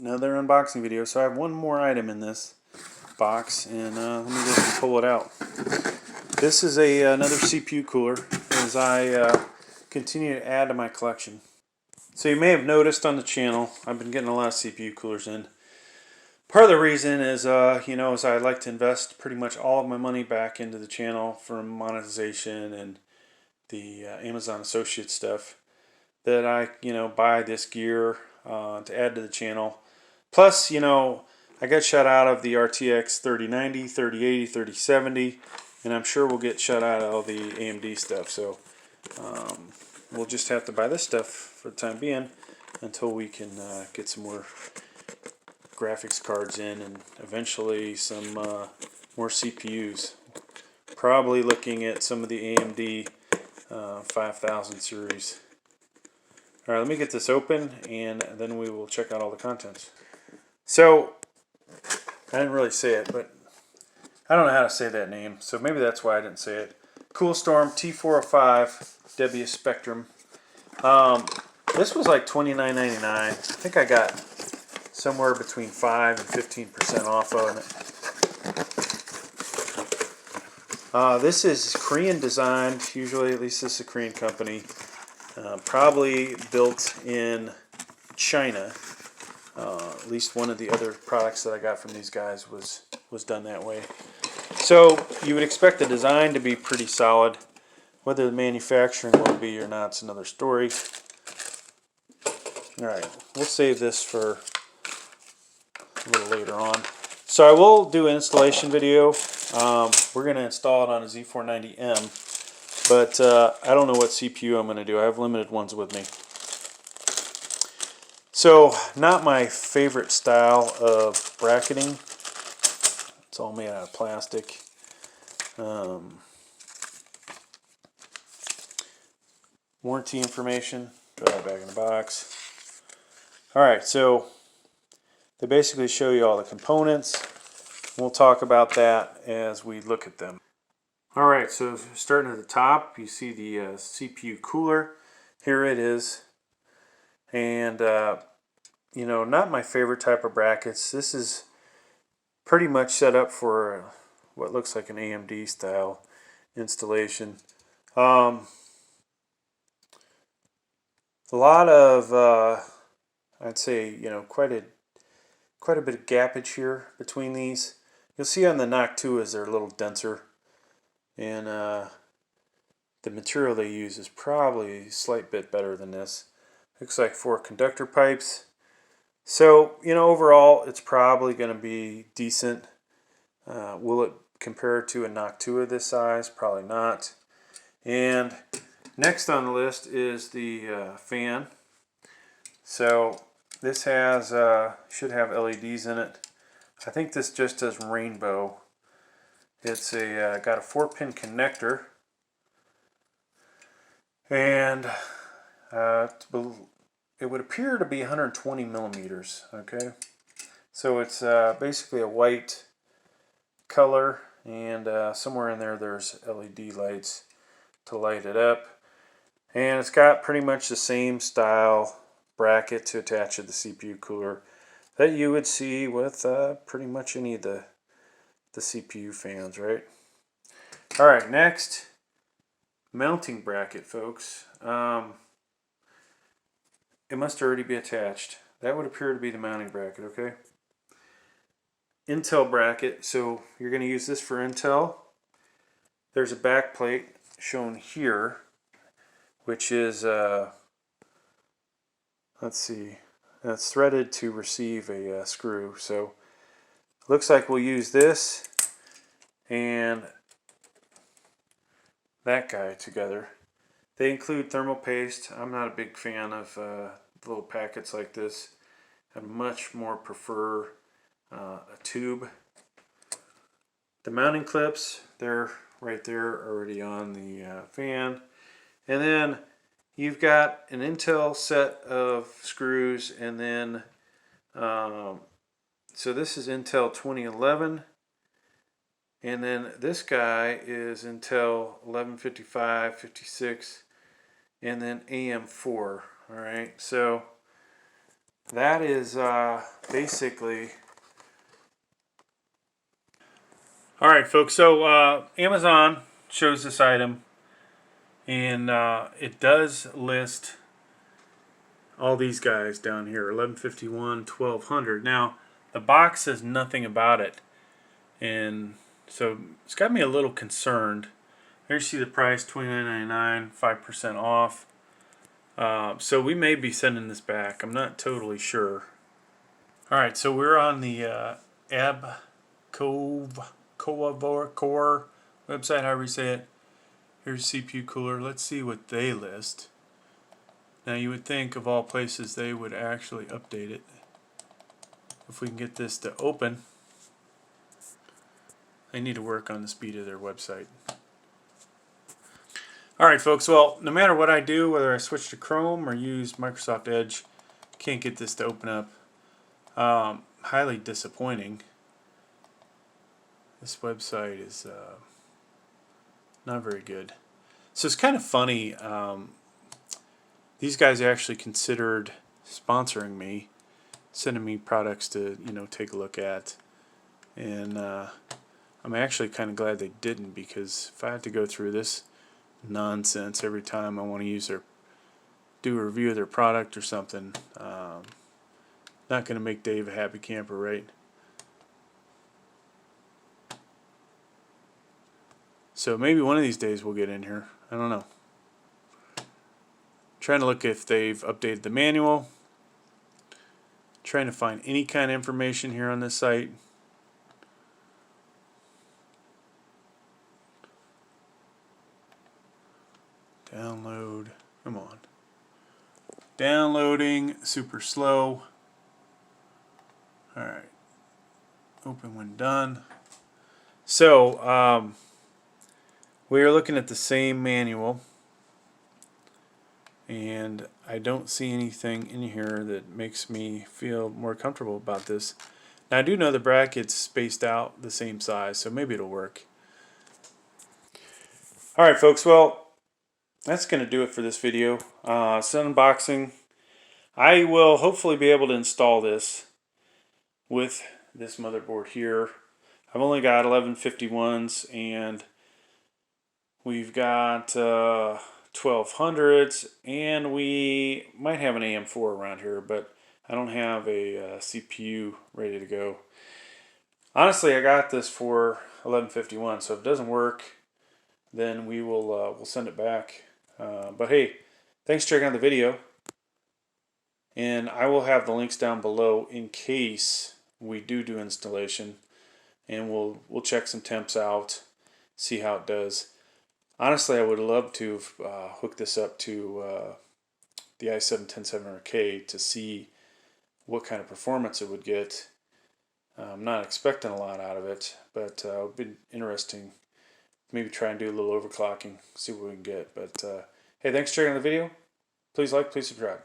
Another unboxing video. So I have one more item in this box, and let me just pull it out. This is another CPU cooler as I continue to add to my collection. So you may have noticed on the channel I've been getting a lot of CPU coolers in. Part of the reason is is I like to invest pretty much all of my money back into the channel from monetization and the Amazon Associate stuff, that I buy this gear to add to the channel. Plus, I got shut out of the RTX 3090, 3080, 3070, and I'm sure we'll get shut out of all the AMD stuff. So we'll just have to buy this stuff for the time being until we can get some more graphics cards in and eventually some more CPUs. Probably looking at some of the AMD 5000 series. Alright, let me get this open and then we will check out all the contents. So, I didn't really say it, but I don't know how to say that name, so maybe that's why I didn't say it. CoolStorm CT405W Spectrum. This was like $29.99. I think I got somewhere between 5 and 15% off of it. This is Korean designed, usually, at least this is a Korean company. Probably built in China. At least one of the other products that I got from these guys was done that way. So you would expect the design to be pretty solid. Whether the manufacturing will be or not is another story. Alright, we'll save this for a little later on. So I will do an installation video. We're going to install it on a Z490M. But I don't know what CPU I'm going to do. I have limited ones with me. So, not my favorite style of bracketing. It's all made out of plastic. Warranty information. Throw that back in the box. Alright, so they basically show you all the components. We'll talk about that as we look at them. Alright, so starting at the top, you see the CPU cooler. Here it is. And, not my favorite type of brackets. This is pretty much set up for what looks like an AMD style installation. A lot of, I'd say, quite a bit of gappage here between these. You'll see on the Noctuas they're a little denser. And the material they use is probably a slight bit better than this. Looks like 4 conductor pipes. So, overall it's probably going to be decent. Will it compare to a Noctua this size? Probably not. And next on the list is the fan. So this has should have LEDs in it. I think this just does rainbow. It's got a 4-pin connector, and it would appear to be 120 millimeters. Okay, so it's basically a white color, and somewhere in there there's LED lights to light it up, and it's got pretty much the same style bracket to attach to the CPU cooler that you would see with pretty much any of the CPU fans, right? Alright, next, mounting bracket, folks. It must already be attached. That would appear to be the mounting bracket, okay? Intel bracket, so you're going to use this for Intel. There's a back plate shown here, which is, let's see, it's threaded to receive a screw, so looks like we'll use this and that guy together. They include thermal paste. I'm not a big fan of little packets like this. I much more prefer a tube. The mounting clips, they're right there already on the fan. And then you've got an Intel set of screws, and then so this is Intel 2011, and then this guy is Intel 1155, 56, and then AM4. Alright, so that is basically... Alright folks, so Amazon shows this item, and it does list all these guys down here, 1151, 1200. Now, the box says nothing about it, and so it's got me a little concerned. Here you see the price, $29.99, 5% off. So we may be sending this back. I'm not totally sure. Alright, so we're on the ABKONCORE website, however you say it. Here's CPU cooler. Let's see what they list. Now you would think of all places they would actually update it. If we can get this to open. They need to work on the speed of their website. Alright folks, well, no matter what I do, whether I switch to Chrome or use Microsoft Edge, can't get this to open up. Highly disappointing. This website is not very good. So it's kind of funny. These guys actually considered sponsoring me, sending me products to take a look at, and I'm actually kind of glad they didn't, because if I had to go through this nonsense every time I want to do a review of their product or something, not going to make Dave a happy camper, right? So maybe one of these days we'll get in here. I don't know. Trying to look if they've updated the manual. Trying to find any kind of information here on this site. Download. Come on. Downloading. Super slow. Alright. Open when done. So, we are looking at the same manual, and I don't see anything in here that makes me feel more comfortable about this. Now I do know the bracket's spaced out the same size, so maybe it'll work. Alright folks, well, that's going to do it for this video. It's an unboxing. I will hopefully be able to install this with this motherboard here. I've only got 1151s, and we've got 1200s, and we might have an AM4 around here, but I don't have a CPU ready to go. Honestly, I got this for 1151, so if it doesn't work, then we'll send it back. But hey, thanks for checking out the video, and I will have the links down below in case we do installation, and we'll check some temps out, see how it does. Honestly, I would love to hook this up to the i7-10700K to see what kind of performance it would get. I'm not expecting a lot out of it, but it would be interesting. Maybe try and do a little overclocking, see what we can get. But hey, thanks for checking out the video. Please like, please subscribe.